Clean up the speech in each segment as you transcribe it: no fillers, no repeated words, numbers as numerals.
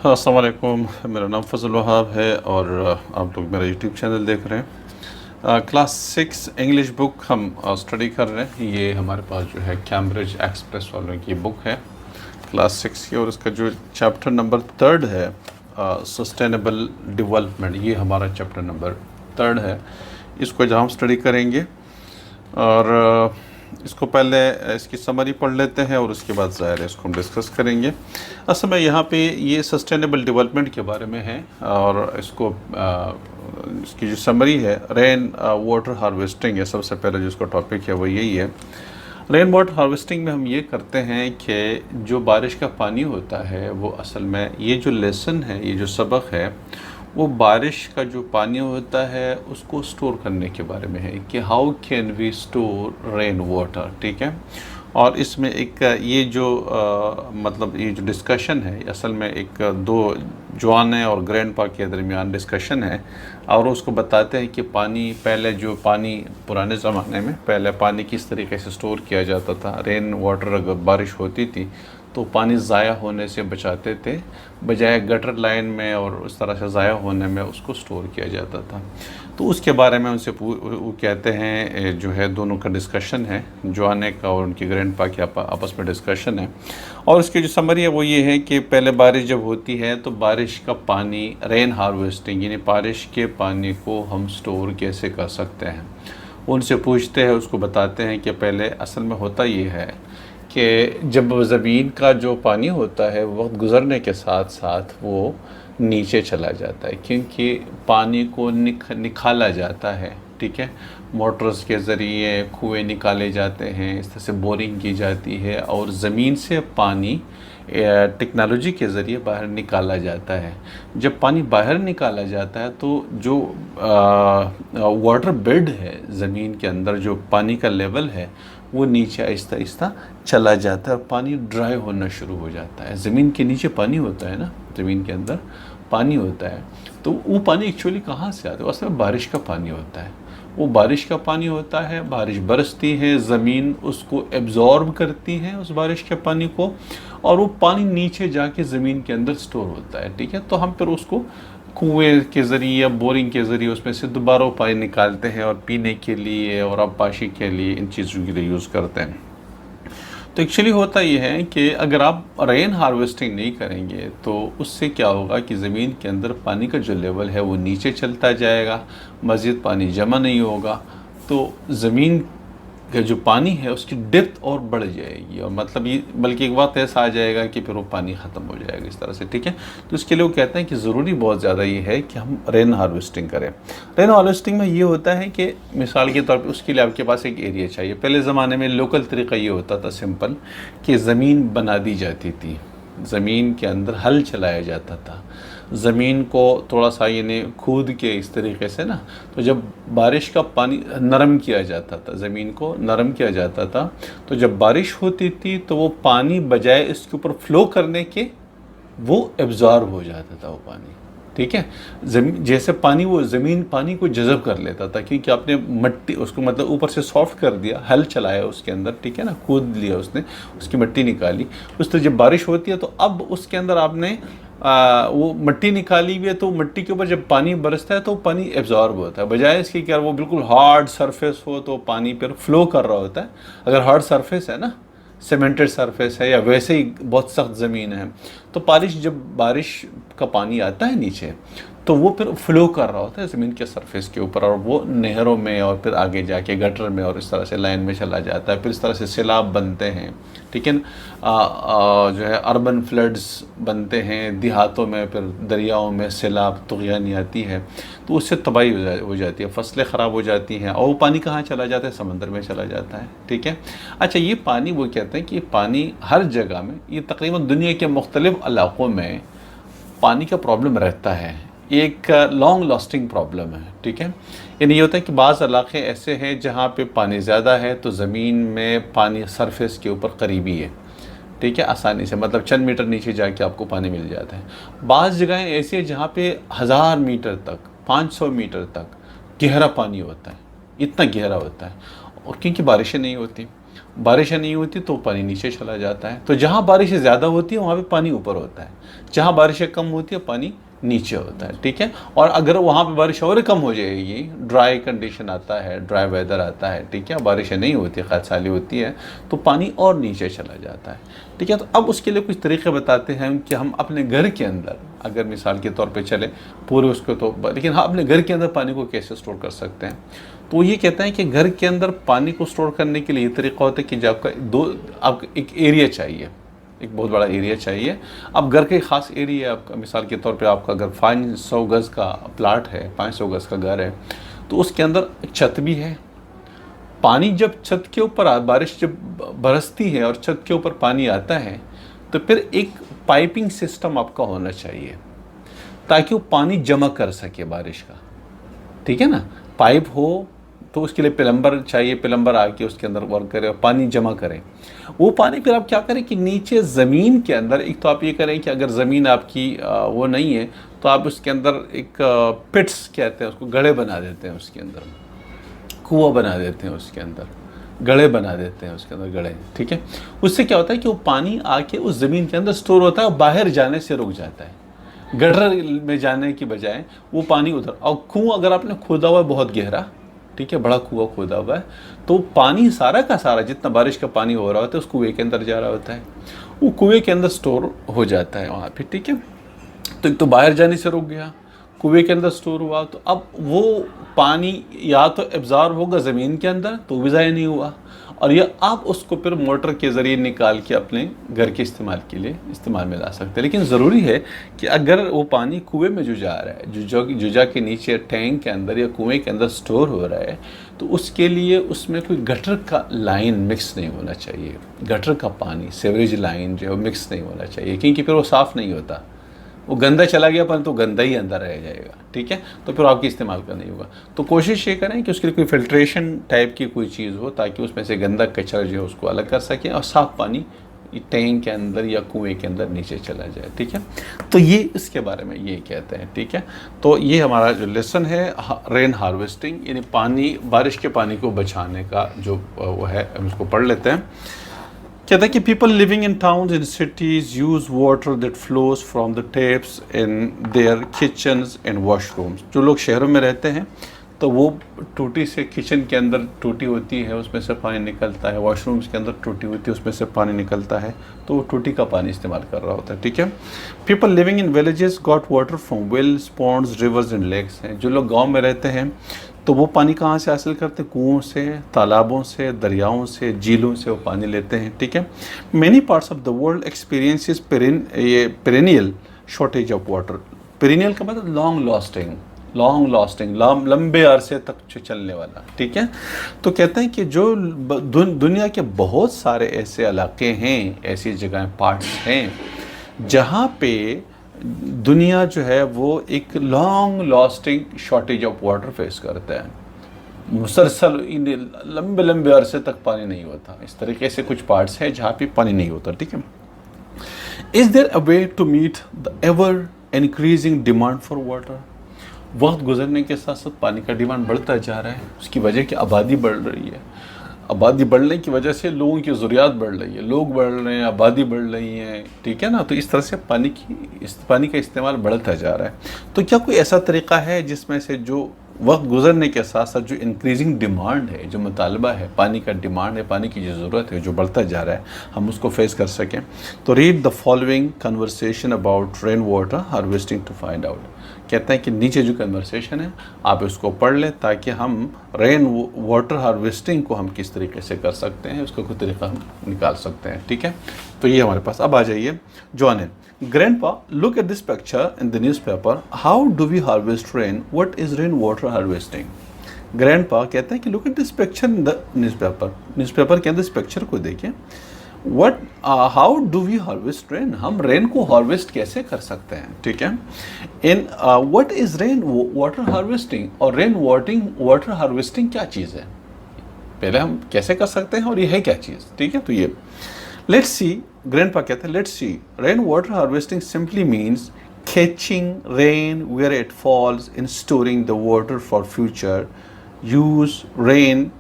अस्सलाम वालेकुम। मेरा नाम फ़ज़ल वहाब है और आप लोग मेरा यूट्यूब चैनल देख रहे हैं। क्लास 6 इंग्लिश बुक हम स्टडी कर रहे हैं। ये हमारे पास जो है कैम्ब्रिज एक्सप्रेस वालों की बुक है क्लास 6 की, और इसका जो चैप्टर नंबर 3 है सस्टेनेबल डेवलपमेंट, ये हमारा चैप्टर नंबर 3 है। इसको जहाँ हम स्टडी करेंगे और इसको पहले इसकी समरी पढ़ लेते हैं और उसके बाद ज़ाहिर है इसको हम डिस्कस करेंगे। असल में यहाँ पे ये सस्टेनेबल डेवलपमेंट के बारे में है और इसकी जो समरी है रेन वाटर हार्वेस्टिंग है। सबसे पहले जो इसका टॉपिक है वो यही है। रेन वाटर हार्वेस्टिंग में हम ये करते हैं कि जो बारिश का पानी होता है वो असल में ये जो लेसन है, ये जो सबक है, वो बारिश का जो पानी होता है उसको स्टोर करने के बारे में है कि how can we store rain water. ठीक है, और इसमें एक ये जो मतलब ये जो डिस्कशन है असल में एक दो जवान और ग्रैंडपा के दरमियान डिस्कशन है, और उसको बताते हैं कि पानी पहले जो पानी पुराने ज़माने में पहले पानी किस तरीके से स्टोर किया जाता था। रेन वाटर अगर बारिश होती थी तो पानी ज़ाया होने से बचाते थे, बजाय गटर लाइन में और उस तरह से ज़ाया होने में उसको स्टोर किया जाता था। तो उसके बारे में उनसे वो कहते हैं, जो है दोनों का डिस्कशन है, जवाने का और उनकी ग्रैंडपा के आपस में डिस्कशन है। और उसकी जो समरी है वो ये है कि पहले बारिश जब होती है तो बारिश का पानी रेन हार्वेस्टिंग यानी बारिश के पानी को हम स्टोर कैसे कर सकते हैं। उनसे पूछते हैं, उसको बताते हैं कि पहले असल में होता ये है कि जब ज़मीन का जो पानी होता है वक्त गुज़रने के साथ साथ वो नीचे चला जाता है, क्योंकि पानी को निकाला जाता है। ठीक है, मोटर्स के ज़रिए कुएं निकाले जाते हैं, इस तरह से बोरिंग की जाती है और ज़मीन से पानी टेक्नोलॉजी के ज़रिए बाहर निकाला जाता है। जब पानी बाहर निकाला जाता है तो जो वाटर बेड है, ज़मीन के अंदर जो पानी का लेवल है वो नीचे आहिस्ता आहिस्ता चला जाता है और पानी ड्राई होना शुरू हो जाता है। ज़मीन के नीचे पानी होता है ना, ज़मीन के अंदर पानी होता है, तो वो पानी एक्चुअली कहाँ से आता है? असल में बारिश का पानी होता है। वो बारिश का पानी होता है, बारिश बरसती है, ज़मीन उसको एब्ज़ॉर्ब करती है उस बारिश के पानी को, और वो पानी नीचे जाके ज़मीन के अंदर स्टोर होता है। ठीक है, तो हम फिर उसको कुएं के ज़रिए या बोरिंग के ज़रिए उसमें से दोबारा पानी निकालते हैं और पीने के लिए और आबपाशी के लिए इन चीज़ों के लिए यूज़ करते हैं। तो एक्चुअली होता यह है कि अगर आप रेन हार्वेस्टिंग नहीं करेंगे तो उससे क्या होगा कि ज़मीन के अंदर पानी का जो लेवल है वो नीचे चलता जाएगा, मज़ीद पानी जमा नहीं होगा, तो ज़मीन का जो पानी है उसकी डेप्थ और बढ़ जाएगी, और मतलब ये बल्कि एक बात ऐसा आ जाएगा कि फिर वो पानी ख़त्म हो जाएगा इस तरह से। ठीक है, तो इसके लिए वो कहते हैं कि ज़रूरी बहुत ज़्यादा ये है कि हम रेन हार्वेस्टिंग करें। रेन हार्वेस्टिंग में ये होता है कि मिसाल के तौर पे उसके लिए आपके पास एक एरिया चाहिए। पहले ज़माने में लोकल तरीका ये होता था सिंपल कि ज़मीन बना दी जाती थी, ज़मीन के अंदर हल चलाया जाता था, ज़मीन को थोड़ा सा यानी खूद के इस तरीके से ना, तो जब बारिश का पानी नरम किया जाता था, ज़मीन को नरम किया जाता था, तो जब बारिश होती थी तो वो पानी बजाय इसके ऊपर फ़्लो करने के वो एब्ज़ॉर्ब हो जाता था वो पानी। ठीक है, जैसे पानी वो ज़मीन पानी को जज़ब कर लेता था, क्योंकि आपने मट्टी उसको मतलब ऊपर से सॉफ्ट कर दिया, हल चलाया उसके अंदर। ठीक है ना, कूद लिया उसने, उसकी मिट्टी निकाली। उस तरह जब बारिश होती है तो अब उसके अंदर आपने वो मिट्टी निकाली हुई है, तो मिट्टी के ऊपर जब पानी बरसता है तो पानी एब्जॉर्ब होता है, बजाय इसके कि वो बिल्कुल हार्ड सरफेस हो तो पानी पर फ्लो कर रहा होता है। अगर हार्ड सरफेस है ना, सीमेंटेड सरफेस है या वैसे ही बहुत सख्त ज़मीन है, तो जब बारिश का पानी आता है नीचे तो वो फिर फ्लो कर रहा होता है ज़मीन के सरफेस के ऊपर, और वो नहरों में और फिर आगे जाके गटर में और इस तरह से लाइन में चला जाता है। फिर इस तरह से सैलाब बनते हैं। ठीक है, जो है अर्बन फ्लड्स बनते हैं, देहातों में फिर दरियाओं में सैलाब तुग़यानी आती है, तो उससे तबाही हो जाती है, फसलें ख़राब हो जाती हैं, और वो पानी कहाँ चला जाता है? समंदर में चला जाता है। ठीक है, अच्छा, ये पानी वो कहते हैं कि पानी हर जगह में, ये तकरीबन दुनिया के मुख्तलिफ़ इलाक़ों में पानी का प्रॉब्लम रहता है, एक लॉन्ग लास्टिंग प्रॉब्लम है। ठीक है, यानी ये होता है कि बाज़ इलाक़े ऐसे हैं जहाँ पे पानी ज़्यादा है तो ज़मीन में पानी सरफेस के ऊपर करीबी है। ठीक है, आसानी से मतलब चंद मीटर नीचे जाके आपको पानी मिल जाता है। बाज़ जगहें ऐसी हैं जहाँ पे 1000 मीटर तक, 500 मीटर तक गहरा पानी होता है, इतना गहरा होता है, और क्योंकि बारिशें नहीं होती। बारिश नहीं होती तो पानी नीचे चला जाता है। तो जहाँ बारिश ज़्यादा होती है वहाँ पे पानी ऊपर होता है, जहाँ बारिशें कम होती है पानी नीचे होता है, ठीक है। और अगर वहाँ पे बारिश और कम हो जाएगी, ड्राई कंडीशन आता है, ड्राई वेदर आता है, ठीक है, बारिशें नहीं होती, खैरसाली होती है, तो पानी और नीचे चला जाता है, ठीक है। तो अब उसके लिए कुछ तरीके बताते हैं कि हम अपने घर के अंदर, अगर मिसाल के तौर पे चले पूरे उसको तो, लेकिन हाँ अपने घर के अंदर पानी को कैसे स्टोर कर सकते हैं। तो ये कहते हैं कि घर के अंदर पानी को स्टोर करने के लिए ये तरीका होता है कि जब आपका एक एरिया चाहिए, एक बहुत बड़ा एरिया चाहिए। अब घर के ख़ास एरिया, आपका मिसाल के तौर पे आपका अगर 500 गज़ का प्लाट है, 500 गज़ का घर है, तो उसके अंदर एक छत भी है। पानी जब छत के ऊपर, बारिश जब बरसती है और छत के ऊपर पानी आता है, तो फिर एक पाइपिंग सिस्टम आपका होना चाहिए ताकि वो पानी जमा कर सके बारिश का, ठीक है ना। पाइप हो तो उसके लिए प्लम्बर चाहिए, प्लम्बर आके उसके अंदर वर्क करे और पानी जमा करें। वो पानी फिर आप क्या करें कि नीचे ज़मीन के अंदर, एक तो आप ये करें कि अगर ज़मीन आपकी वो नहीं है तो आप उसके अंदर एक पिट्स कहते हैं उसको, गड्ढे बना देते हैं उसके अंदर, कुआं बना देते हैं उसके अंदर, गड्ढे बना देते हैं उसके अंदर, गड्ढे, ठीक है। उससे क्या होता है कि वो पानी आके उस ज़मीन के अंदर स्टोर होता है और बाहर जाने से रुक जाता है। गटर में जाने की बजाय वो पानी उधर, और कुआं अगर आपने खोदा हुआ है बहुत गहरा, ठीक है, बड़ा कुआं खोदा हुआ है, तो पानी सारा का सारा जितना बारिश का पानी हो रहा होता है उस कुएं के अंदर जा रहा होता है, वो कुएं के अंदर स्टोर हो जाता है वहाँ पे, ठीक है। तो एक तो बाहर जाने से रुक गया, कुएं के अंदर स्टोर हुआ, तो अब वो पानी या तो एब्जॉर्ब होगा ज़मीन के अंदर, तो भी ज़ाया नहीं हुआ, और या आप उसको फिर मोटर के ज़रिए निकाल के अपने घर के इस्तेमाल के लिए इस्तेमाल में ला सकते हैं। लेकिन ज़रूरी है कि अगर वो पानी कुएं में जो जा रहा है, जुजा के नीचे टैंक के अंदर या कुएं के अंदर स्टोर हो रहा है, तो उसके लिए उसमें कोई गटर का लाइन मिक्स नहीं होना चाहिए। गटर का पानी, सेवरेज लाइन जो है वो मिक्स नहीं होना चाहिए, क्योंकि फिर वो साफ़ नहीं होता, वो गंदा चला गया पर तो गंदा ही अंदर रह जाएगा, ठीक है। तो फिर आपकी इस्तेमाल का नहीं होगा। तो कोशिश ये करें कि उसके लिए कोई फिल्ट्रेशन टाइप की कोई चीज़ हो ताकि उसमें से गंदा कचरा जो है उसको अलग कर सकें और साफ़ पानी टैंक के अंदर या कुएं के अंदर नीचे चला जाए, ठीक है। तो ये इसके बारे में ये कहते हैं, ठीक है। तो ये हमारा जो लेसन है रेन हार्वेस्टिंग, यानी पानी, बारिश के पानी को बचाने का जो वो है, हम उसको पढ़ लेते हैं। कहता है कि people living in towns in cities use water that flows from the taps in their kitchens and washrooms. जो लोग शहरों में रहते हैं तो वो टूटी से, किचन के अंदर टूटी होती है उसमें से पानी निकलता है, वॉशरूम्स के अंदर टूटी होती है उसमें से पानी निकलता है, तो वो टूटी का पानी इस्तेमाल कर रहा होता है, ठीक है। People living in villages got water from wells, ponds, rivers and lakes हैं। जो लोग गाँव में रहते हैं तो वो पानी कहाँ से हासिल करते हैं? कुओं से, तालाबों से, दरियाओं से, झीलों से वो पानी लेते हैं, ठीक है। Many parts of the world experiences perennial shortage of water. Perennial का मतलब लॉन्ग लास्टिंग, लंबे अरसे तक चलने वाला, ठीक है। तो कहते हैं कि जो दुनिया के बहुत सारे ऐसे इलाके हैं, ऐसी जगहें, पार्ट्स हैं जहाँ पे दुनिया जो है वो एक long lasting shortage of water face करता है, मुसलसल लंबे लंबे अरसे तक पानी नहीं होता। इस तरीके से कुछ पार्ट्स हैं जहाँ पे पानी नहीं होता, ठीक है। Is there a way to meet the ever increasing demand for water? वक्त गुजरने के साथ साथ पानी का डिमांड बढ़ता जा रहा है, उसकी वजह की आबादी बढ़ रही है। आबादी बढ़ने की वजह से लोगों की ज़रूरियात बढ़ रही है, लोग बढ़ रहे हैं, आबादी बढ़ रही है, ठीक है ना। तो इस तरह से पानी का इस्तेमाल बढ़ता जा रहा है। तो क्या कोई ऐसा तरीका है जिसमें से जो वक्त गुजरने के साथ साथ जो इंक्रीजिंग डिमांड है, जो मुतालबा है, पानी का डिमांड है, पानी की जो ज़रूरत है, जो बढ़ता जा रहा है, हम उसको फेस कर सकें? तो read the following conversation about rain water harvesting to find out. कहते हैं कि नीचे जो कन्वर्सेशन है आप इसको पढ़ लें ताकि हम रेन वाटर हार्वेस्टिंग को हम किस तरीके से कर सकते हैं, उसका कोई तरीका हम निकाल सकते हैं, ठीक है। तो ये हमारे पास। अब आ जाइए John in. Grandpa, look at this picture in the newspaper. How do we harvest rain? What is rain water harvesting? Grandpa कहते हैं कि look at this picture in the newspaper. Newspaper के अंदर इस पिक्चर को देखिए। How do we harvest rain? हम rain को हार्वेस्ट कैसे कर सकते हैं, ठीक है। इन what is rain water harvesting? और रेन वाटर हार्वेस्टिंग क्या चीज़ है, पहले हम कैसे कर सकते हैं और ये है क्या चीज़, ठीक है। तो ये लेट्स सी, ग्रैंडपा कहते हैं let's see, rain water harvesting simply means catching rain where it falls and storing the water for future use. Rain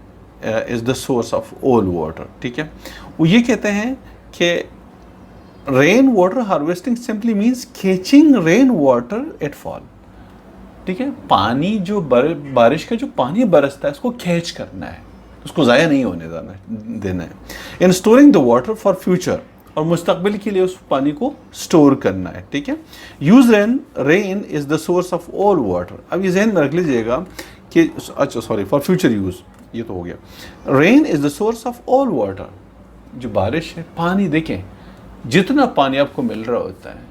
is the source of all water, ठीक है। वो ये कहते हैं कि rain water harvesting simply means catching rain water at fall, ठीक है। पानी जो बारिश का जो पानी बरसता है उसको कैच करना है, उसको ज़ाया नहीं होने देना है। इन storing the water for future, और मुस्तकबिल के लिए उस पानी को स्टोर करना है, ठीक है। Use rain is the source of all water. अब ये जहन में रख लीजिएगा कि अच्छा सॉरी फॉर फ्यूचर यूज, ये तो हो गया। Rain is the source of all water, जो बारिश है पानी, देखें जितना पानी आपको मिल रहा होता है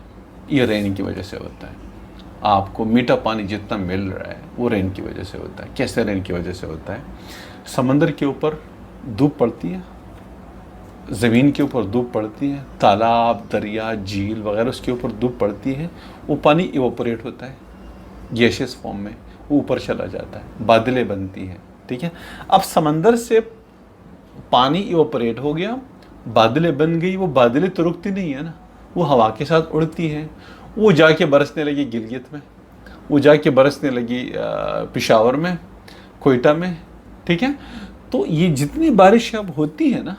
ये रेन की वजह से होता है। आपको मीठा पानी जितना मिल रहा है वो रेन की वजह से होता है। कैसे रेन की वजह से होता है? समंदर के ऊपर धूप पड़ती है, ज़मीन के ऊपर धूप पड़ती है, तालाब दरिया झील वगैरह उसके ऊपर धूप पड़ती है, वो पानी इवोपरेट होता है गैसियस फॉर्म में, वो ऊपर चला जाता है, बादलें बनती हैं, ठीक है। अब समंदर से पानी इवोपरेट हो गया, बादलें बन गई, वो बादलें तो रुकती नहीं है ना, वो हवा के साथ उड़ती हैं, वो जाके बरसने लगी गिलगित में, वो जाके बरसने लगी पेशावर में, कोयटा में, ठीक है। तो ये जितनी बारिश अब होती है ना,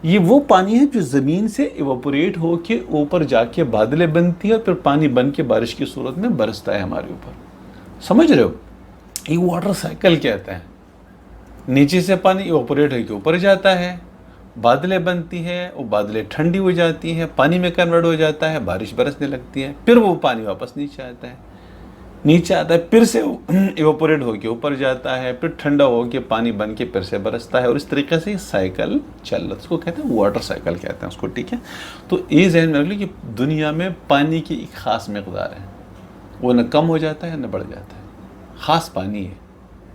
ये वो पानी है जो ज़मीन से इवोपरेट हो के ऊपर जाके बादलें बनती है और फिर पानी बन के बारिश की सूरत में बरसता है हमारे ऊपर। समझ रहे हो? ये वाटर साइकिल कहते हैं। नीचे से पानी इवोपरेट होकर ऊपर जाता है, बादलें बनती है, वो बादलें ठंडी हो जाती हैं, पानी में कन्वर्ट हो जाता है, बारिश बरसने लगती है, फिर वो पानी वापस नीचे आता है, फिर से इवोपरेट होके ऊपर जाता है, फिर ठंडा होके पानी बन के फिर से बरसता है, और इस तरीके से साइकिल चल रहा है। उसको कहते हैं वाटर साइकिल कहते हैं उसको, ठीक है। तो ये ज़हन में रख ली कि दुनिया में पानी की एक ख़ास मकदार है, वो न कम हो जाता है न बढ़ जाता है, ख़ास पानी है,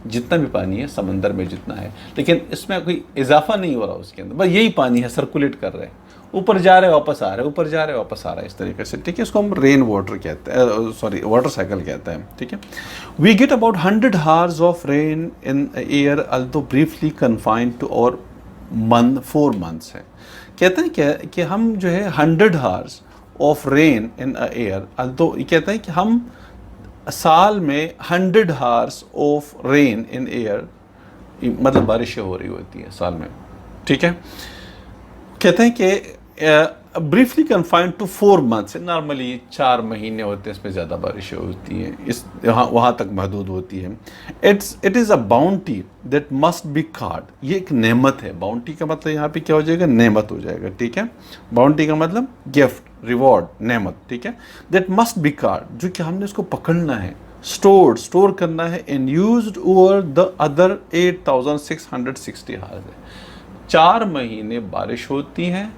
जितना भी पानी है समंदर में जितना है, लेकिन इसमें कोई इजाफा नहीं हो रहा उसके अंदर, बस यही पानी है, सर्कुलेट कर रहे हैं, ऊपर जा रहे वापस आ रहे, ऊपर जा रहे वापस आ रहे, इस तरीके से, ठीक है। इसको हम रेन वाटर कहते हैं, सॉरी वाटर साइकिल कहते हैं, ठीक है। We get about 100 hours of rain in year, although briefly confined to और 4 months है। कहते हैं कि हम जो है 100 hours of rain in year, although ये कहते हैं कि हम साल में 100 hours of rain in year, मतलब बारिशें हो रही होती हैं साल में, ठीक है। कहते हैं कि briefly confined to 4 months, normally 4 महीने होते हैं, इसमें ज़्यादा बारिशें होती हैं, इस वहाँ तक महदूद होती है। It is a bounty that must be card, ये एक नेमत है। बाउंटी का मतलब यहाँ पे क्या हो जाएगा? नेमत हो जाएगा, ठीक है। बाउंटी का मतलब गिफ्ट, रिवॉर्ड, नेमत, ठीक है। दैट मस्ट बी कार्ड, जो कि हमने इसको पकड़ना है, स्टोर करना है, and used over the other 8660 hours है। 4 महीने बारिश होती है,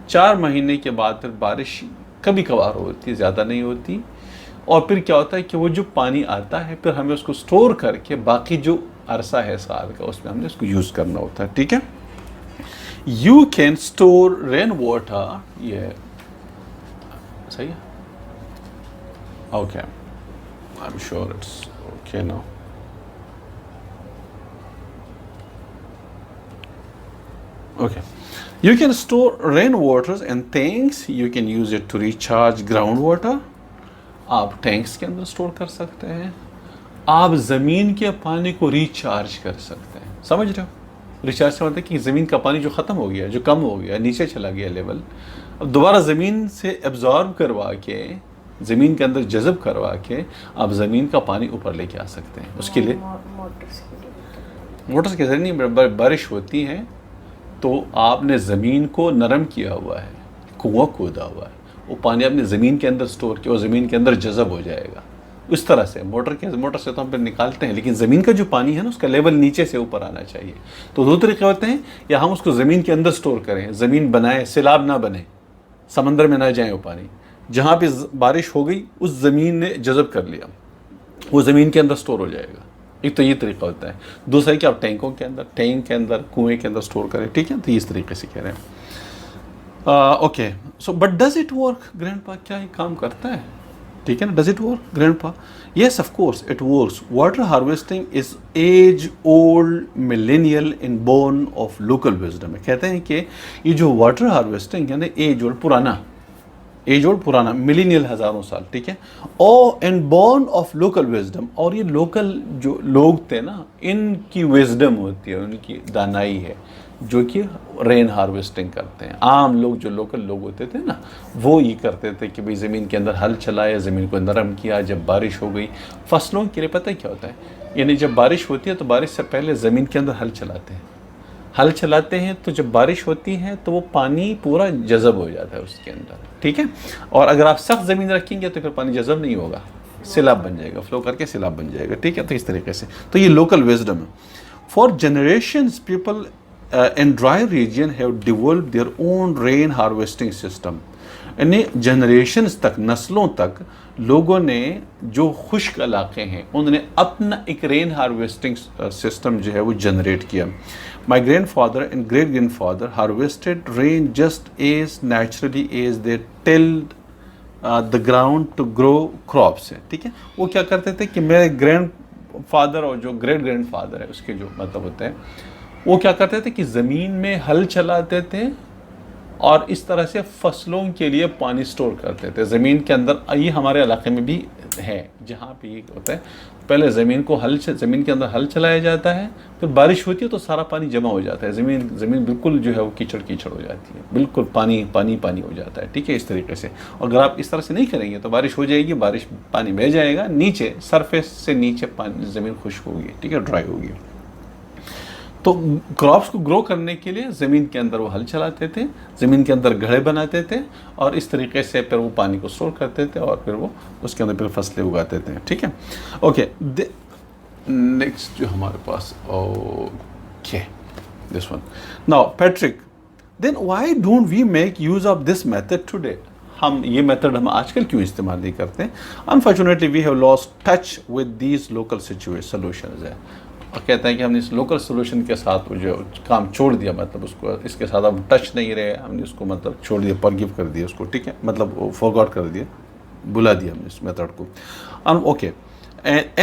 4 महीने के बाद फिर बारिश कभी कभार होती है, ज़्यादा नहीं होती, और फिर क्या होता है कि वो जो पानी आता है फिर हमें उसको स्टोर करके बाकी जो अरसा है साल का उसमें हमने उसको यूज़ करना होता है, ठीक है। You can store rain water, ये सही है, okay, I am sure it's okay now. Okay, you can store rainwaters and tanks. You can use it to recharge groundwater. आप टैंक्स के अंदर स्टोर कर सकते हैं, आप ज़मीन के पानी को रिचार्ज कर सकते हैं। समझ रहे हो? रिचार्ज से मतलब कि ज़मीन का पानी जो ख़त्म हो गया, जो कम हो गया, नीचे चला गया लेवल, अब दोबारा ज़मीन से एब्जॉर्ब करवा के, ज़मीन के अंदर जज़ब करवा के आप ज़मीन का पानी ऊपर लेके आ सकते हैं। उसके लिए मोटर्स के ज़रिए नहीं, बारिश होती है तो आपने ज़मीन को नरम किया हुआ है, कुआं खोदा हुआ है, वो पानी आपने ज़मीन के अंदर स्टोर किया और ज़मीन के अंदर जज़ब हो जाएगा। उस तरह से मोटर से तो हम फिर निकालते हैं, लेकिन ज़मीन का जो पानी है ना उसका लेवल नीचे से ऊपर आना चाहिए। तो 2 तरीके होते हैं, या हम उसको ज़मीन के अंदर स्टोर करें, ज़मीन बनाए, सैलाब ना बने, समंदर में ना जाए वो पानी, जहाँ पे बारिश हो गई उस ज़मीन ने जज़ब कर लिया, वो ज़मीन के अंदर स्टोर हो जाएगा। एक तो ये तरीका होता है। दूसरा है कि आप टैंक के अंदर, कुएं के अंदर स्टोर करें, ठीक है। तो इस तरीके से कह रहे हैं। Okay, so but does it work grandpa? क्या ये काम करता है? ठीक है ना, does it work grandpa? Yes of course it works. Water harvesting is as old millennial in born of local wisdom है। कहते हैं कि ये जो वाटर हार्वेस्टिंग है ना, एज ओल्ड, पुराना, एज ओल्ड पुराना, मिलीनियल हज़ारों साल, ठीक है। ओ and born of local wisdom, और ये लोकल जो लोग थे ना, इनकी विजडम होती है, उनकी दानाई है, जो कि रेन हार्वेस्टिंग करते हैं। आम लोग जो लोकल लोग होते थे ना, वो ये करते थे कि भाई ज़मीन के अंदर हल चलाया, ज़मीन को नरम किया, जब बारिश हो गई फसलों के लिए, पता है क्या होता है, यानी जब बारिश होती है तो बारिश से पहले ज़मीन के अंदर हल चलाते हैं। हल चलाते हैं तो जब बारिश होती है तो वो पानी पूरा जज़ब हो जाता है उसके अंदर, ठीक है। और अगर आप सख्त ज़मीन रखेंगे तो फिर पानी जज़ब नहीं होगा, सैलाब बन जाएगा, फ्लो करके सैलाब बन जाएगा, ठीक है। तो इस तरीके से तो ये लोकल विजडम है। For generations people in dry region have developed their own rain harvesting system। यानी जनरेशन्स तक, नस्लों तक लोगों ने जो खुश्क इलाके हैं उन्होंने अपना एक रेन हार्वेस्टिंग सिस्टम जो है वो जनरेट किया। My grandfather and great grandfather harvested rain just as naturally as they tilled the ground to grow crops है, ठीक है। वो क्या करते थे कि मेरे ग्रैंड फादर और जो ग्रेट ग्रैंड फादर है उसके जो मतलब होते हैं, वो क्या करते थे कि ज़मीन में हल चलाते थे और इस तरह से फसलों के लिए पानी स्टोर करते थे ज़मीन के अंदर। ये हमारे इलाके में भी है जहाँ पे ये होता है, पहले ज़मीन के अंदर हल चलाया जाता है, फिर बारिश होती है तो सारा पानी जमा हो जाता है, ज़मीन बिल्कुल जो है वो कीचड़ हो जाती है, बिल्कुल पानी हो जाता है, ठीक है। इस तरीके से अगर आप इस तरह से नहीं करेंगे तो बारिश हो जाएगी, पानी बह जाएगा नीचे, सरफेस से नीचे पानी, ज़मीन खुश्क होगी, ठीक है, ड्राई होगी। तो क्रॉप्स को ग्रो करने के लिए ज़मीन के अंदर वो हल चलाते थे, ज़मीन के अंदर घड़े बनाते थे और इस तरीके से फिर वो पानी को स्टोर करते थे और फिर वो उसके अंदर फिर फसलें उगाते थे, ठीक है। ओके, नेक्स्ट जो हमारे पास, okay this one now Patrick, then why don't we make use of this method today. हम ये मेथड हम आजकल क्यों इस्तेमाल नहीं करते? Unfortunately we have lost touch with these local solutions है, और कहते हैं कि हमने इस लोकल सोल्यूशन के साथ जो काम छोड़ दिया, मतलब उसको इसके साथ हम टच नहीं रहे, हमने उसको मतलब छोड़ दिया, फॉरगिव कर दिया उसको, ठीक है, मतलब फॉरगॉट कर दिया, भुला दिया हमने इस मेथड को। Okay,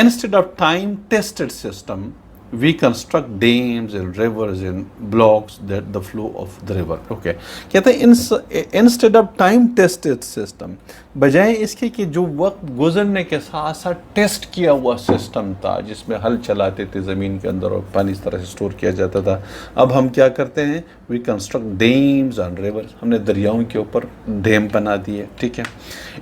instead of time tested system we construct dams and rivers and blocks that the flow of the river. Okay, कहते हैं instead of time tested system, बजाय इसके कि जो वक्त गुजरने के साथ साथ टेस्ट किया हुआ सिस्टम था जिसमें हल चलाते थे ज़मीन के अंदर और पानी इस तरह से स्टोर किया जाता था, अब हम क्या करते हैं, we construct dams and rivers, हमने दरियाओं के ऊपर डैम बना दिए, ठीक है,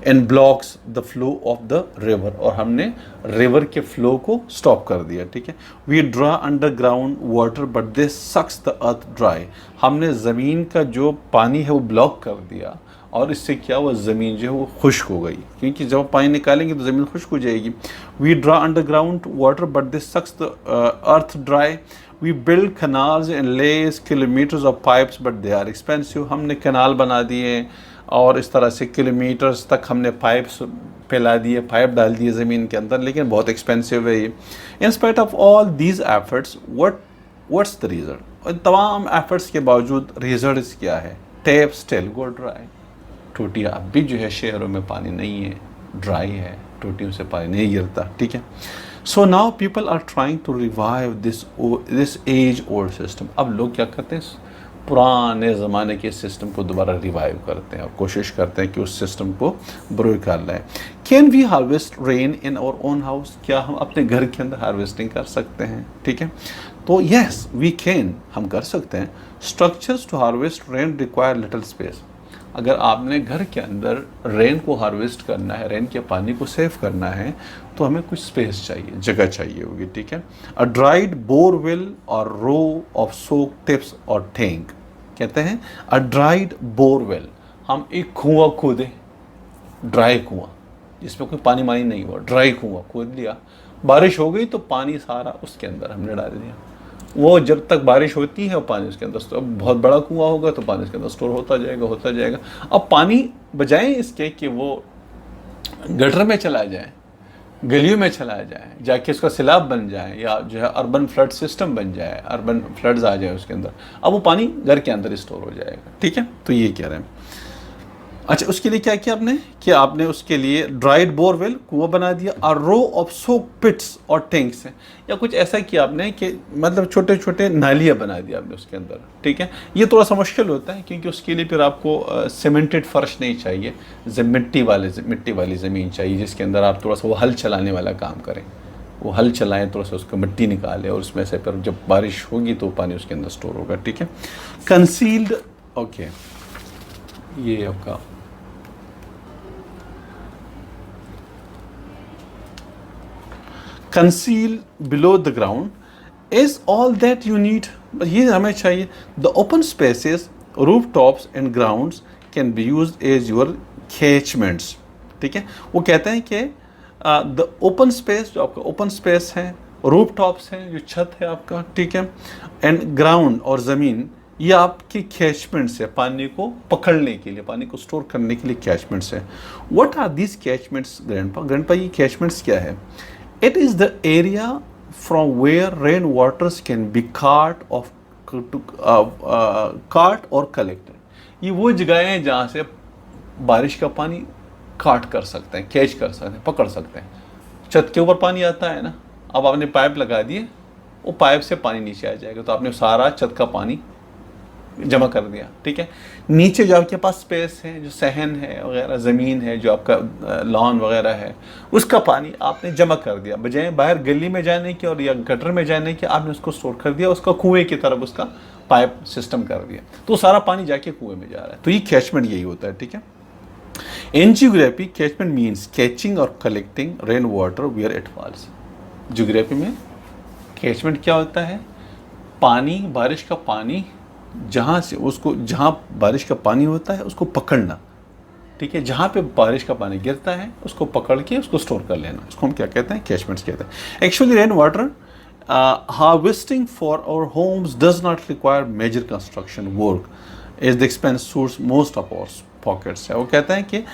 and blocks the flow of the river, और हमने रिवर के फ्लो को स्टॉप कर दिया, ठीक है। We draw underground water but this sucks the earth dry, हमने ज़मीन का जो पानी है वो ब्लॉक कर दिया और इससे क्या हुआ, ज़मीन जो है वो खुश्क हो गई, क्योंकि जब पानी निकालेंगे तो ज़मीन खुश्क हो जाएगी। We draw underground water but this sucks the earth dry, we build canals and lays kilometres of pipes but they are expensive, हमने कनाल बना दिए और इस तरह से किलोमीटर्स तक हमने पाइप्स फैला दिए, पाइप डाल दिए ज़मीन के अंदर, लेकिन बहुत एक्सपेंसिव है ये। In spite of all these efforts what's the result, और तमाम एफर्ट्स के बावजूद रिजल्ट क्या है, टैप स्टिल गो ड्राई, टोटियाँ अब भी जो है शहरों में पानी नहीं है, ड्राई है, टोटियों से पानी नहीं गिरता, ठीक है। So now people are trying to revive this as old system, अब लोग क्या करते हैं, पुराने ज़माने के सिस्टम को दोबारा रिवाइव करते हैं और कोशिश करते हैं कि उस सिस्टम को बरोए कर लाएं। Can we harvest rain in our own house, क्या हम अपने घर के अंदर हार्वेस्टिंग कर सकते हैं, ठीक है। तो यस वी कैन, हम कर सकते हैं। Structures to harvest rain require little space, अगर आपने घर के अंदर रेन को हार्वेस्ट करना है, रेन के पानी को सेव करना है, तो हमें कुछ स्पेस चाहिए, जगह चाहिए होगी, ठीक है। अ ड्राइड बोरवेल और रो ऑफ सोक टिप्स और टैंक, कहते हैं अ ड्राइड बोरवेल, हम एक कुआं खोदें, ड्राई कुआं जिसमें कोई पानी मानी नहीं हुआ, ड्राई कुआं खोद लिया, बारिश हो गई तो पानी सारा उसके अंदर हमने डाल दिया, वो जब तक बारिश होती है पानी उसके अंदर, तो अब बहुत बड़ा कुआं होगा तो पानी उसके अंदर स्टोर होता जाएगा। अब पानी बजाय इसके कि वो गटर में चला जाए, गलियों में चला जाए, जाके उसका सैलाब बन जाए, या जो है अर्बन फ्लड सिस्टम बन जाए, अर्बन फ्लड्स आ जाए उसके अंदर, अब वो पानी घर के अंदर स्टोर हो जाएगा, ठीक है। तो ये कह रहे हैं अच्छा, उसके लिए क्या किया आपने कि आपने उसके लिए ड्राइड बोरवेल कुआं बना दिया, और रो ऑफ सोक पिट्स और टैंक्स हैं, या कुछ ऐसा किया आपने कि मतलब छोटे छोटे नालियाँ बना दिया आपने उसके अंदर। ठीक है, ये थोड़ा सा मुश्किल होता है क्योंकि उसके लिए फिर आपको सीमेंटेड फर्श नहीं चाहिए, मिट्टी वाली ज़मीन चाहिए जिसके अंदर आप थोड़ा सा वो हल चलाने वाला काम करें, वो हल चलाएं, थोड़ा सा उसको मिट्टी निकालें और उसमें से फिर जब बारिश होगी तो पानी उसके अंदर स्टोर होगा। ठीक है, कंसील्ड, ओके, ये आपका conceal below the ground is all that you need, ये हमें चाहिए। The open spaces, rooftops and grounds can be use as your catchments. ठीक है, वो कहते हैं कि द ओपन स्पेस, जो आपका ओपन स्पेस है, रूफ टॉप्स हैं, जो छत है आपका, ठीक है, एंड ग्राउंड और ज़मीन, ये आपकी कैचमेंट्स है, पानी को पकड़ने के लिए, पानी को स्टोर करने के लिए कैचमेंट्स है। What are these catchments grandpa? ये कैचमेंट्स क्या है? It is the area from where rain waters can be caught और कलेक्टेड। ये वो जगह हैं जहाँ से बारिश का पानी काट कर सकते हैं, कैच कर सकते हैं, पकड़ सकते हैं। छत के ऊपर पानी आता है ना, अब आपने पाइप लगा दिए, वो पाइप से पानी नीचे आ जाएगा, तो आपने सारा छत का पानी जमा कर दिया। ठीक है, नीचे जो आपके पास स्पेस है, जो सहन है वगैरह, ज़मीन है, जो आपका लॉन वगैरह है, उसका पानी आपने जमा कर दिया, बजाय बाहर गली में जाने के और या गटर में जाने के, आपने उसको स्टोर कर दिया, उसका कुएं की तरफ उसका पाइप सिस्टम कर दिया, तो सारा पानी जाके कुएं में जा रहा है। तो ये कैचमेंट यही होता है। ठीक है, in geography catchment means catching और collecting rain water where it falls. Geography में कैचमेंट क्या होता है? पानी, बारिश का पानी जहाँ से उसको, जहाँ बारिश का पानी होता है उसको पकड़ना। ठीक है, जहाँ पे बारिश का पानी गिरता है उसको पकड़ के उसको स्टोर कर लेना, उसको हम क्या कहते हैं? कैचमेंट्स कहते हैं। Actually rain water harvesting for our homes does not require major construction work is the expense source most of our pockets है। वो कहते हैं कि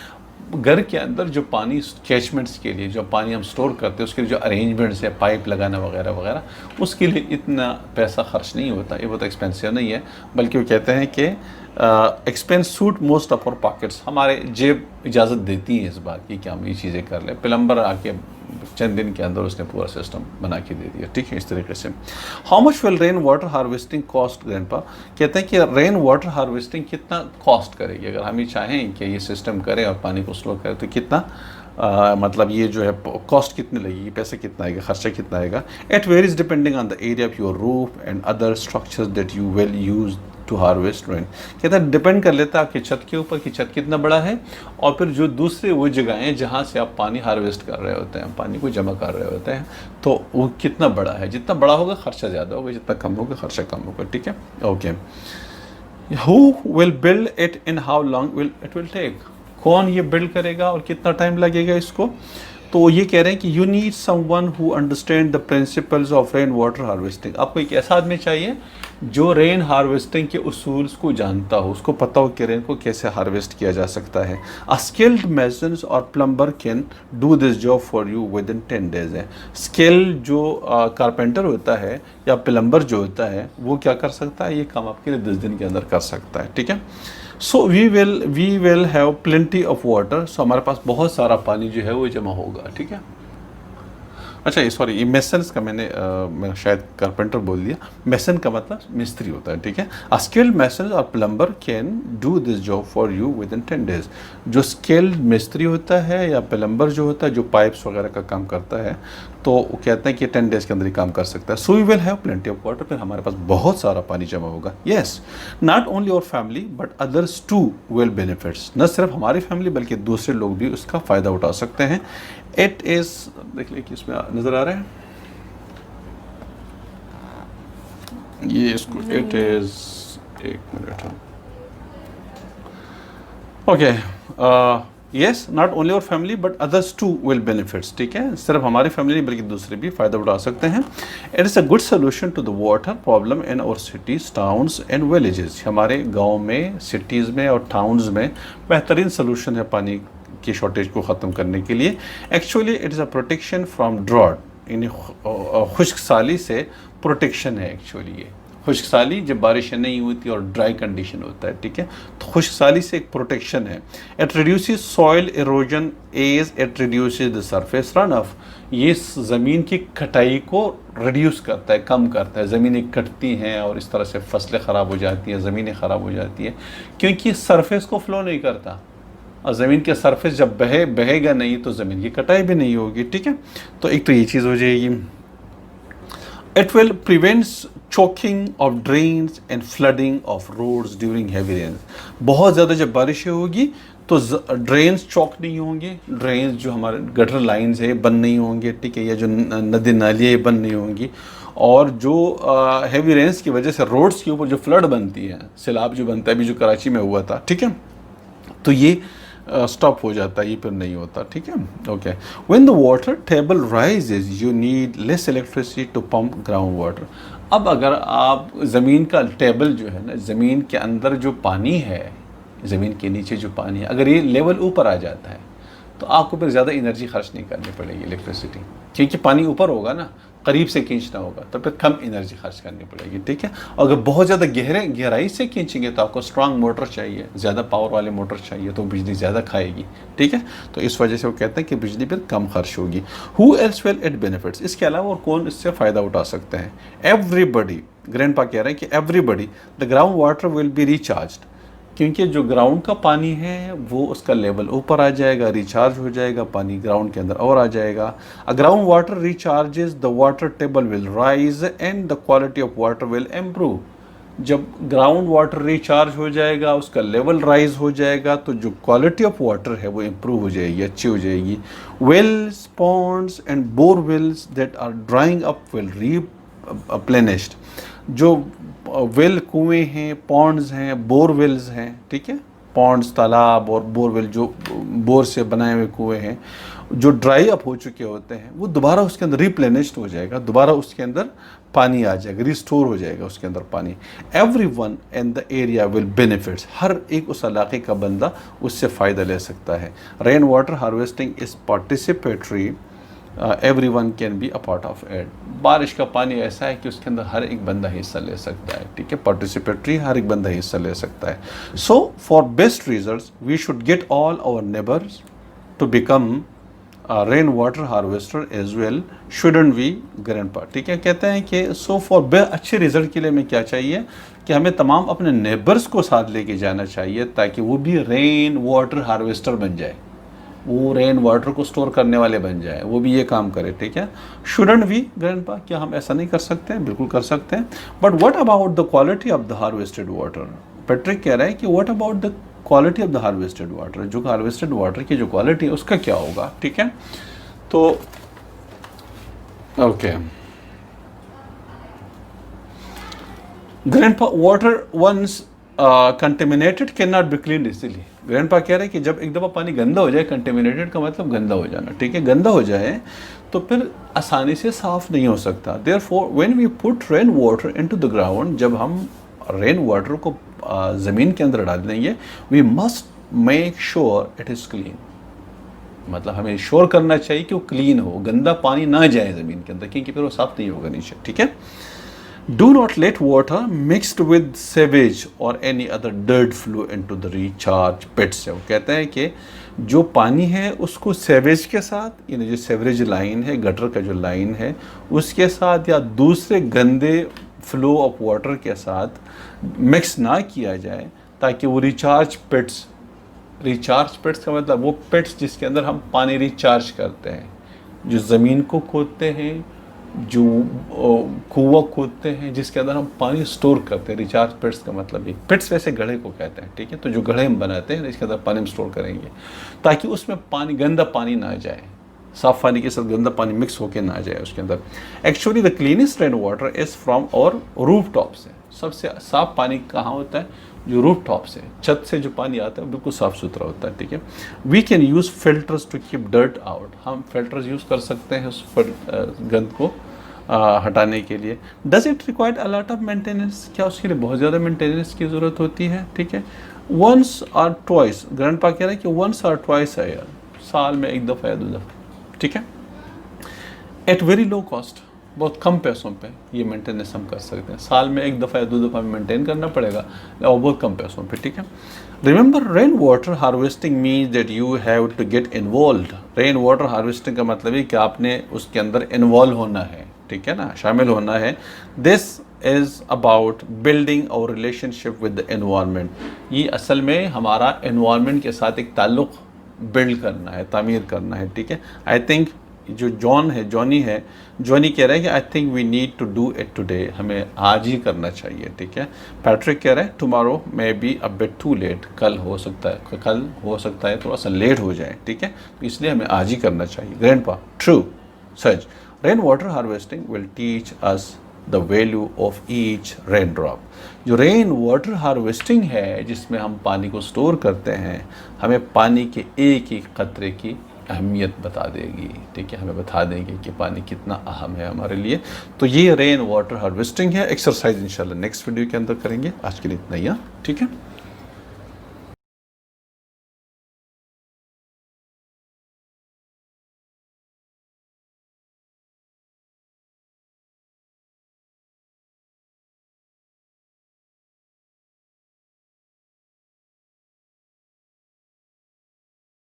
घर के अंदर जो पानी कैचमेंट्स के लिए जो पानी हम स्टोर करते हैं, उसके लिए जो अरेंजमेंट्स है, पाइप लगाना वगैरह वगैरह, उसके लिए इतना पैसा खर्च नहीं होता, ये बहुत एक्सपेंसिव नहीं है। बल्कि वो कहते हैं कि expense suit most of our pockets, हमारे जेब इजाज़त देती है इस बात की कि हम ये चीज़ें कर लें। प्लम्बर आके चंद दिन के अंदर उसने पूरा सिस्टम बना के दे दिया। ठीक है, इस तरीके से। How much will rain water harvesting cost grandpa? कहते हैं कि रेन वाटर हार्वेस्टिंग कितना कॉस्ट करेगी, अगर हम ये चाहें कि ये सिस्टम करें और पानी को स्टोर करें, तो कितना मतलब ये जो है कॉस्ट कितनी लगेगी, पैसा कितना आएगा, खर्चा कितना आएगा? It varies depending on the area of your roof and other structures that you will use to harvest rain. कहता है डिपेंड कर लेता है आपकी छत के ऊपर कि छत कितना बड़ा है, और फिर जो दूसरे वो जगह हैं जहाँ से आप पानी हार्वेस्ट कर रहे होते हैं, पानी को जमा कर रहे होते हैं, तो वो कितना बड़ा है। जितना बड़ा होगा खर्चा ज़्यादा होगा, जितना कम होगा खर्चा कम होगा। ठीक है, okay. Who will build it in how long will it will take? कौन ये बिल्ड करेगा और कितना टाइम लगेगा इसको? तो ये कह रहे हैं कि you need someone who understand the principles of rain water harvesting. आपको एक ऐसा आदमी चाहिए जो रेन हार्वेस्टिंग के उसूल्स को जानता हो, उसको पता हो कि रेन को कैसे हार्वेस्ट किया जा सकता है। अ स्किल्ड मेसन्स और plumber can do this job for you with in 10 days है। स्किल्ड जो कारपेंटर होता है या प्लम्बर जो होता है, वो क्या कर सकता है? ये काम आपके लिए 10 दिन के अंदर कर सकता है। ठीक है, so we will have plenty of water. So हमारे पास बहुत सारा पानी जो है वो जमा होगा। ठीक है, अच्छा ये सॉरी, ये मेसन्स का मैं शायद कारपेंटर बोल दिया। मेसन का मतलब मिस्त्री होता है। ठीक है, अ स्किल्ड मेसन और plumber can do this job for you with in 10 days। जो स्किल्ड मिस्त्री होता है या प्लम्बर जो होता है, जो पाइप्स वगैरह का काम करता है, तो वो कहते हैं कि 10 days के अंदर ही काम कर सकता है। So we will have plenty of water, फिर हमारे पास बहुत सारा पानी जमा होगा। Yes, not only our family but others too will benefits. न सिर्फ हमारी फैमिली बल्कि दूसरे लोग भी उसका फ़ायदा उठा सकते हैं। इट इज़, देख लीजिए इसमें नज़र आ रहा है ये इसको, इट इज़, एक मिनट, okay, yes, not only our family but others too will benefits. ठीक है, सिर्फ हमारी फैमिली बल्कि दूसरे भी फ़ायदा उठा सकते हैं। It is a good solution to the water problem in our cities, towns and villages. हमारे गाँव में, सिटीज़ में और टाउन्स में बेहतरीन सोल्यूशन है पानी की शॉर्टेज को ख़त्म करने के लिए। Actually it is a protection from drought, यानी खुश्क साली से प्रोटेक्शन है। एक्चुअली ये खुश्क साली जब बारिशें नहीं होती और ड्राई कंडीशन होता है, ठीक है। तो खुश्क साली से एक प्रोटेक्शन है। It reduces soil erosion as it reduces the surface run off. ये ज़मीन की कटाई को रिड्यूस करता है, कम करता है। ज़मीनें कटती हैं और इस तरह से फसलें ख़राब हो जाती हैं, ज़मीनें ख़राब हो जाती हैं, क्योंकि सरफेस को फ्लो नहीं करता। और ज़मीन के सरफेस जब बहेगा नहीं तो ज़मीन की कटाई भी नहीं होगी, ठीक है। तो एक तो ये चीज़ हो जाएगी। It will prevents choking of drains and flooding of roads during heavy rain. बहुत ज़्यादा जब बारिशें होगी तो ड्रेन्स चौक नहीं होंगे, ड्रेन्स जो हमारे गटर लाइंस है बंद नहीं होंगे, ठीक है, या जो नदी नालियाँ बंद नहीं होंगी। और जो हैवी रेन्स की वजह से रोड्स के ऊपर जो फ्लड बनती है, सैलाब जो बनता है, अभी जो कराची में हुआ था, ठीक है, तो ये स्टॉप हो जाता है, ये फिर नहीं होता, ठीक है। Okay, when the water table rises you need less electricity to pump ground water. अब अगर आप ज़मीन का टेबल जो है ना, ज़मीन के अंदर जो पानी है, ज़मीन के नीचे जो पानी है, अगर ये लेवल ऊपर आ जाता है तो आपको फिर ज़्यादा एनर्जी खर्च नहीं करनी पड़ेगी इलेक्ट्रिसिटी, क्योंकि पानी ऊपर होगा ना, करीब से खींचना होगा, तो फिर कम एनर्जी खर्च करनी पड़ेगी, ठीक है। अगर बहुत ज़्यादा गहराई से खींचेंगे तो आपको स्ट्रांग मोटर चाहिए, ज़्यादा पावर वाले मोटर चाहिए, तो बिजली ज़्यादा खाएगी, ठीक है। तो इस वजह से वो कहते हैं कि बिजली फिर कम खर्च होगी। Who else will it benefits, इसके अलावा और कौन इससे फ़ायदा उठा सकते हैं? एवरीबडी, ग्रैंडपा कह रहे हैं कि everybody, the ground water will be recharged, क्योंकि जो ग्राउंड का पानी है वो उसका लेवल ऊपर आ जाएगा, रिचार्ज हो जाएगा, पानी ग्राउंड के अंदर और आ जाएगा। Uh ground water recharges the water table will rise and the quality of water will improve. जब ग्राउंड वाटर रिचार्ज हो जाएगा, उसका लेवल राइज हो जाएगा, तो जो क्वालिटी ऑफ वाटर है वो इम्प्रूव हो जाएगी, अच्छी हो जाएगी। Wells, ponds and borewells that are drying up will replenished. जो वेल कुएँ हैं, पॉन्ड्स हैं, बोरवेल्स हैं, ठीक है, पॉन्ड्स तालाब और बोरवेल जो बोर से बनाए हुए कुएँ हैं, जो ड्राई अप हो चुके होते हैं, वो दोबारा उसके अंदर रिप्लेनिश्ड हो जाएगा, दोबारा उसके अंदर पानी आ जाएगा, रिस्टोर हो जाएगा उसके अंदर पानी। Everyone in the area will benefits, हर एक उस इलाके का बंदा उससे फ़ायदा ले सकता है। Rain water harvesting is participatory, everyone can be a part of it. बारिश का पानी ऐसा है कि उसके अंदर हर एक बंदा हिस्सा ले सकता है, ठीक है, पार्टिसिपेटरी, हर एक बंदा हिस्सा ले सकता है। So for best results we should get all our neighbours to become rain water harvester as well, shouldn't we grandpa, ठीक है। कहते हैं कि सो फॉर अच्छे रिजल्ट के लिए हमें क्या चाहिए कि हमें तमाम अपने नेबर्स को साथ लेके जाना चाहिए, ताकि वो भी रेन वाटर हार्वेस्टर बन जाए, वो रेन वाटर को स्टोर करने वाले बन जाए, वो भी ये काम करे, ठीक है। शुडंट वी ग्रैंडपा, क्या हम ऐसा नहीं कर सकते हैं? बिल्कुल कर सकते हैं। But what about the quality of the harvested water? Patrick कह रहा है कि what about the quality of the harvested water, जो हार्वेस्टेड वाटर की जो क्वालिटी है उसका क्या होगा, ठीक है। तो okay, grandpa, water once contaminated can not be clean easily. Grandpa कह रहे हैं कि जब एक दफ़ा पानी गंदा हो जाए, कंटेमिनेटेड का मतलब गंदा हो जाना, ठीक है, गंदा हो जाए तो फिर आसानी से साफ़ नहीं हो सकता। Therefore when we put rain water into the ground, जब हम रेन वाटर को ज़मीन के अंदर डाल देंगे, we must make sure it is clean, मतलब हमें श्योर करना चाहिए कि वो क्लीन हो, गंदा पानी ना जाए ज़मीन के अंदर, क्योंकि फिर वो साफ़ नहीं होगा नीचे, ठीक है। Do not let water mixed with sewage or any other dirt flow into the recharge pits। वो कहते हैं कि जो पानी है उसको सेवेज के साथ, यानी जो सेवरेज लाइन है, गटर का जो लाइन है उसके साथ, या दूसरे गंदे फ्लो ऑफ वाटर के साथ मिक्स ना किया जाए, ताकि वो रिचार्ज पिट्स का मतलब वो पिट्स जिसके अंदर हम पानी रिचार्ज करते हैं, जो ज़मीन को खोदते हैं, जो कुआं खोदते हैं, जिसके अंदर हम पानी स्टोर करते हैं। रिचार्ज पिट्स का मतलब ही, पिट्स वैसे गड्ढे को कहते हैं, ठीक है। तो जो गड्ढे हम बनाते हैं इसके अंदर पानी हम स्टोर करेंगे, ताकि उसमें पानी, गंदा पानी ना जाए, साफ पानी के साथ गंदा पानी मिक्स होके ना जाए उसके अंदर। Actually the cleanest rain water is from और रूफ टॉप से। सबसे साफ पानी कहाँ होता है? जो रूफ टॉप से, छत से जो पानी आता है बिल्कुल साफ़ सुथरा होता है, ठीक है। We can use filters to keep dirt out, हम फिल्टर्स यूज़ कर सकते हैं उस गंद को हटाने के लिए। Does it required a lot of maintenance, क्या उसके लिए बहुत ज़्यादा मेंटेनेंस की ज़रूरत होती है, ठीक है। वंस और ट्वाइस, ग्रैंडपा कह रहा है कि वंस और ट्वाइस है यार, साल में एक दफ़ा या दो दफ़ा, ठीक है। एट वेरी लो कॉस्ट, बहुत कम पैसों पे ये मेंटेनेंस हम कर सकते हैं। साल में 1 दफ़ा या 2 दफ़ा मेंटेन करना पड़ेगा और बहुत कम पैसों पे, ठीक है। Remember, rain water harvesting means that you have to get involve. Rain water harvesting का मतलब है कि आपने उसके अंदर इन्वॉल्व होना है, ठीक है ना, शामिल होना है। दिस इज़ अबाउट बिल्डिंग और रिलेशनशिप विद द एनवायरनमेंट। ये असल में हमारा एनवायरनमेंट के साथ एक ताल्लुक़ बिल्ड करना है, तामीर करना है, ठीक है। आई थिंक जो जॉनी कह रहा है कि I think we need to do it today, हमें आज ही करना चाहिए, ठीक है। पैट्रिक कह रहा है tomorrow may be a bit too late, कल हो सकता है थोड़ा सा लेट हो जाए, ठीक है, तो इसलिए हमें आज ही करना चाहिए। Grandpa, true, such. Rain water harvesting will teach us the value of each rain drop. जो रेन वाटर हार्वेस्टिंग है, जिसमें हम पानी को स्टोर करते हैं, हमें पानी के एक एक कतरे की अहमियत बता देगी, ठीक है, हमें बता देंगे कि पानी कितना अहम है हमारे लिए। तो ये रेन वाटर हार्वेस्टिंग है। एक्सरसाइज इंशाल्लाह नेक्स्ट वीडियो के अंदर करेंगे। आज के लिए इतना ही, ठीक है।